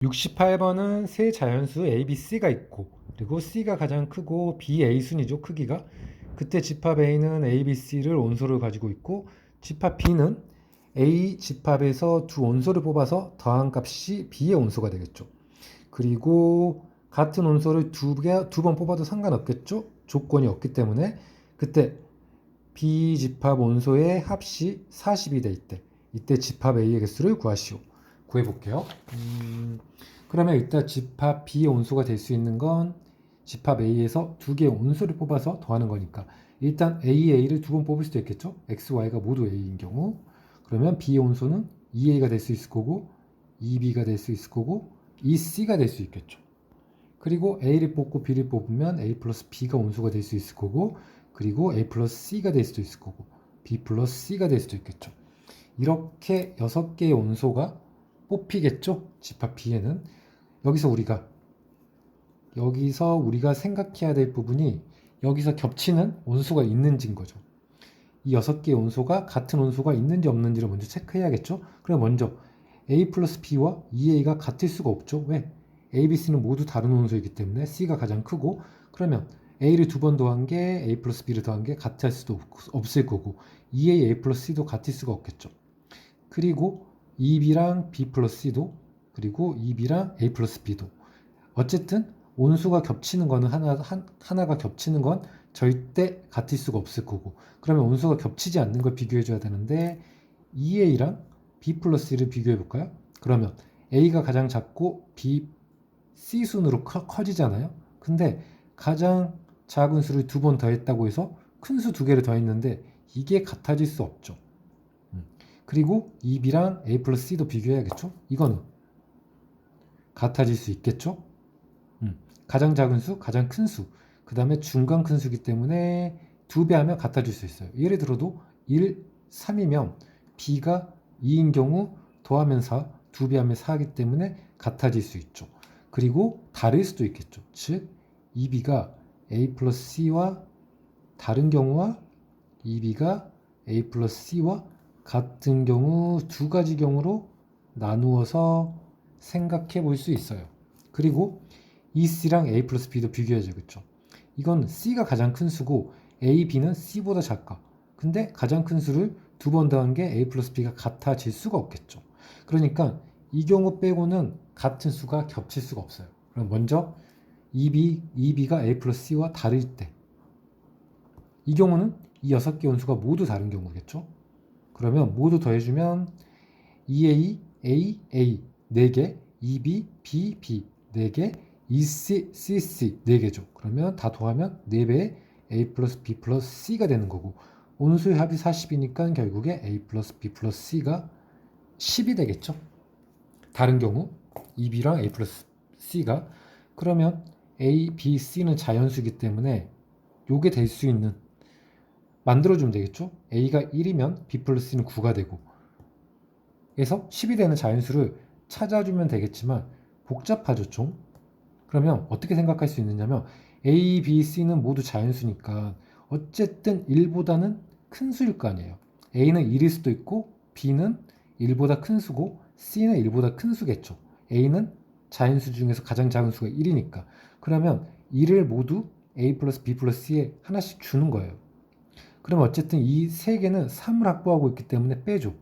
68번은 세 자연수 A, B, C가 있고 그리고 C가 가장 크고 B, A 순이죠, 크기가. 그때 집합 A는 A, B, C를 온소를 가지고 있고 집합 B는 A 집합에서 두 온소를 뽑아서 더한 값이 B의 온소가 되겠죠. 그리고 같은 온소를 두 번 뽑아도 상관없겠죠? 조건이 없기 때문에. 그때 B 집합 온소의 합이 40이 될 때, 이때 집합 A의 개수를 구하시오. 구해볼게요. 그러면 일단 집합 B의 온소가 될 수 있는 건 집합 A에서 두 개의 온소를 뽑아서 더하는 거니까 일단 A를 두 번 뽑을 수도 있겠죠? X, Y가 모두 A인 경우. 그러면 B의 온소는 2A가 될 수 있을 거고 2B가 될 수 있을 거고 2C가 될 수 있겠죠. 그리고 A를 뽑고 B를 뽑으면 A 플러스 B가 온소가 될 수 있을 거고 그리고 A 플러스 C가 될 수도 있을 거고 B 플러스 C가 될 수도 있겠죠. 이렇게 6개의 온소가 뽑히겠죠. 집합 B에는. 여기서 우리가 생각해야 될 부분이 여기서 겹치는 온소가 있는지인 거죠. 이 6개의 온소가 같은 온소가 있는지 없는지를 먼저 체크해야겠죠. 그럼 먼저 A 플러스 B와 2A가 같을 수가 없죠. 왜? A, B, C는 모두 다른 온소이기 때문에 C가 가장 크고, 그러면 A를 두 번 더한 게 A 플러스 B를 더한 게 같을 수도 없을 거고 2A, A 플러스 C도 같을 수가 없겠죠. 그리고 2B랑 B 플러스 C도, 그리고 2B랑 A 플러스 B도, 어쨌든 온수가 겹치는 거는 하나가 겹치는 건 절대 같을 수가 없을 거고, 그러면 온수가 겹치지 않는 걸 비교해 줘야 되는데 2A랑 B 플러스 를 비교해 볼까요? 그러면 A가 가장 작고 B, C 순으로 커지잖아요. 근데 가장 작은 수를 두 번 더했다고 해서 큰 수 두 개를 더했는데 이게 같아질 수 없죠. 그리고 2B랑 A 플러스 C도 비교해야겠죠? 이거는 같아질 수 있겠죠? 가장 작은 수, 가장 큰 수, 그 다음에 중간 큰 수기 때문에 2배 하면 같아질 수 있어요. 예를 들어도 1, 3이면 B가 2인 경우 더하면 4, 2배 하면 4이기 때문에 같아질 수 있죠. 그리고 다를 수도 있겠죠. 즉 2B가 A 플러스 C와 다른 경우와 2B가 A 플러스 C와 같은 경우 두 가지 경우로 나누어서 생각해 볼 수 있어요. 그리고 이 C랑 A 플러스 B도 비교해야죠. 그쵸? 이건 C가 가장 큰 수고 A, B는 C보다 작아. 근데 가장 큰 수를 두 번 더한 게 A 플러스 B가 같아질 수가 없겠죠. 그러니까 이 경우 빼고는 같은 수가 겹칠 수가 없어요. 그럼 먼저 2B가 A 플러스 C와 다를 때, 이 경우는 이 6개 온수가 모두 다른 경우겠죠. 그러면 모두 더해주면 2A, A, A 4개, 2B, B, B 4개, 2C, CC 4개죠. 그러면 다 더하면 4배의 A 플러스 B 플러스 C가 되는 거고, 온수의 합이 40이니까 결국에 A 플러스 B 플러스 C가 10이 되겠죠. 다른 경우 2B랑 A 플러스 C가, 그러면 A, B, C는 자연수이기 때문에 요게 될 수 있는, 만들어주면 되겠죠. A가 1이면 B 플러스 C는 9가 되고, 그래서 10이 되는 자연수를 찾아주면 되겠지만 복잡하죠 좀. 그러면 어떻게 생각할 수 있느냐면 A, B, C는 모두 자연수니까 어쨌든 1보다는 큰 수일 거 아니에요. A는 1일 수도 있고 B는 1보다 큰 수고 C는 1보다 큰 수겠죠. A는 자연수 중에서 가장 작은 수가 1이니까. 그러면 1을 모두 A 플러스 B 플러스 C에 하나씩 주는 거예요. 그럼 어쨌든 이 세 개는 3을 확보하고 있기 때문에 빼줘.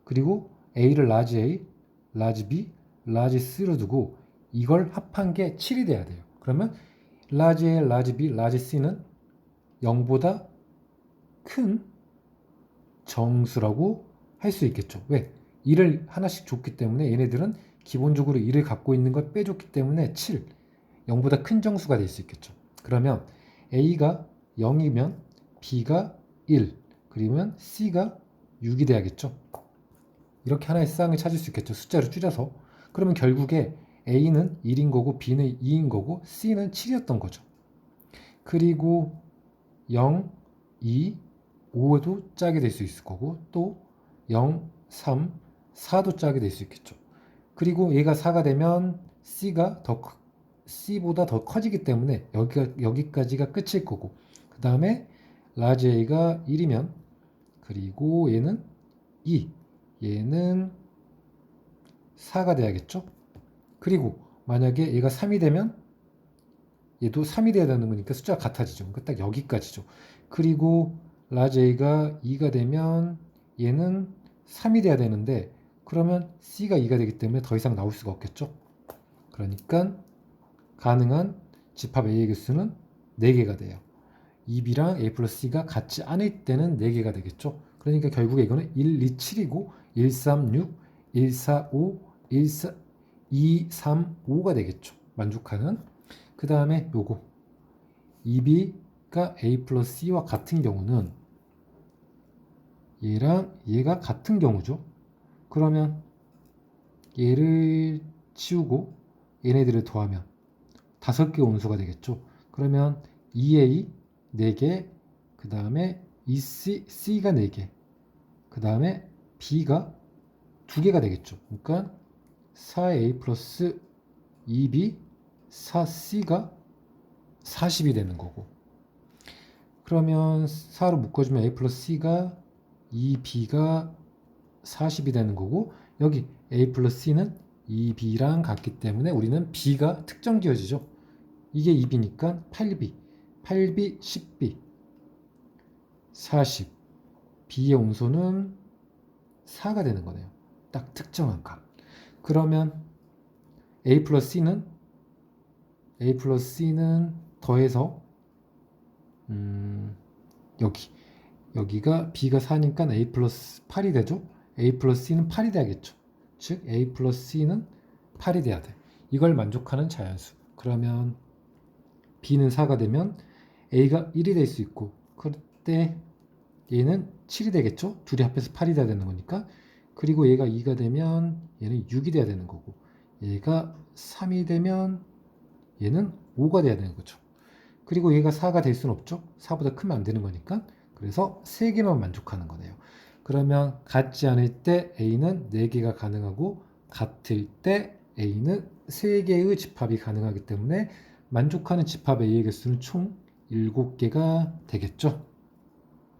그리고 A를 라지 A, 라지 B, 라지 C로 두고 이걸 합한 게 7이 돼야 돼요. 그러면 라지 A, 라지 B, 라지 C는 0보다 큰 정수라고 할 수 있겠죠. 왜? 1을 하나씩 줬기 때문에 얘네들은 기본적으로 1을 갖고 있는 걸 빼줬기 때문에 7, 0보다 큰 정수가 될 수 있겠죠. 그러면 A가 0이면 B가 1, 그러면 C가 6이 돼야겠죠. 이렇게 하나의 쌍을 찾을 수 있겠죠. 숫자를 줄여서. 그러면 결국에 A는 1인 거고 B는 2인 거고 C는 7이었던 거죠. 그리고 0, 2, 5도 짝이 될 수 있을 거고 또 0, 3, 4도 짝이 될 수 있겠죠. 그리고 얘가 4가 되면 C보다 더 커지기 때문에 여기까지가 끝일 거고, 그 다음에 라지 A가 1이면 그리고 얘는 2, 얘는 4가 돼야겠죠. 그리고 만약에 얘가 3이 되면 얘도 3이 돼야 되는 거니까 숫자가 같아지죠. 그러니까 딱 여기까지죠. 그리고 라지 A가 2가 되면 얘는 3이 돼야 되는데 그러면 C가 2가 되기 때문에 더 이상 나올 수가 없겠죠. 그러니까 가능한 집합 A의 개수는 4개가 돼요. 2B랑 A 플러스 C가 같지 않을 때는 4개가 되겠죠. 그러니까 결국에 이거는 1, 2, 7이고 1, 3, 6, 1, 4, 5, 1, 4, 2, 3, 5가 되겠죠. 만족하는. 그 다음에 요거 2B가 A 플러스 C와 같은 경우는 얘랑 얘가 같은 경우죠. 그러면 얘를 치우고 얘네들을 더하면 5개 온수가 되겠죠. 그러면 2A 4개, 그 다음에 2C, C가 4개, 그 다음에 B가 2개가 되겠죠. 그러니까 4A 플러스 2B, 4C가 40이 되는 거고. 그러면 4로 묶어주면 A 플러스 C가 2B가 40이 되는 거고, 여기 A 플러스 C는 2B랑 같기 때문에 우리는 B가 특정 지어지죠. 이게 2B니까 8B, 8B, 10B, 40. B의 온소는 4가 되는 거네요. 딱 특정한 값. 그러면 A 플러스 C는 더해서 여기가 B가 4니까 A 플러스 8이 되죠. A 플러스 C는 8이 돼야겠죠. 즉 A 플러스 C는 8이 돼야 돼. 이걸 만족하는 자연수. 그러면 B는 4가 되면 A가 1이 될 수 있고, 그때 얘는 7이 되겠죠. 둘이 합해서 8이 돼야 되는 거니까. 그리고 얘가 2가 되면 얘는 6이 돼야 되는 거고, 얘가 3이 되면 얘는 5가 돼야 되는 거죠. 그리고 얘가 4가 될 수는 없죠. 4보다 크면 안 되는 거니까. 그래서 3개만 만족하는 거네요. 그러면 같지 않을 때 A는 4개가 가능하고 같을 때 A는 3개의 집합이 가능하기 때문에 만족하는 집합 A의 개수는 총 7개가 되겠죠.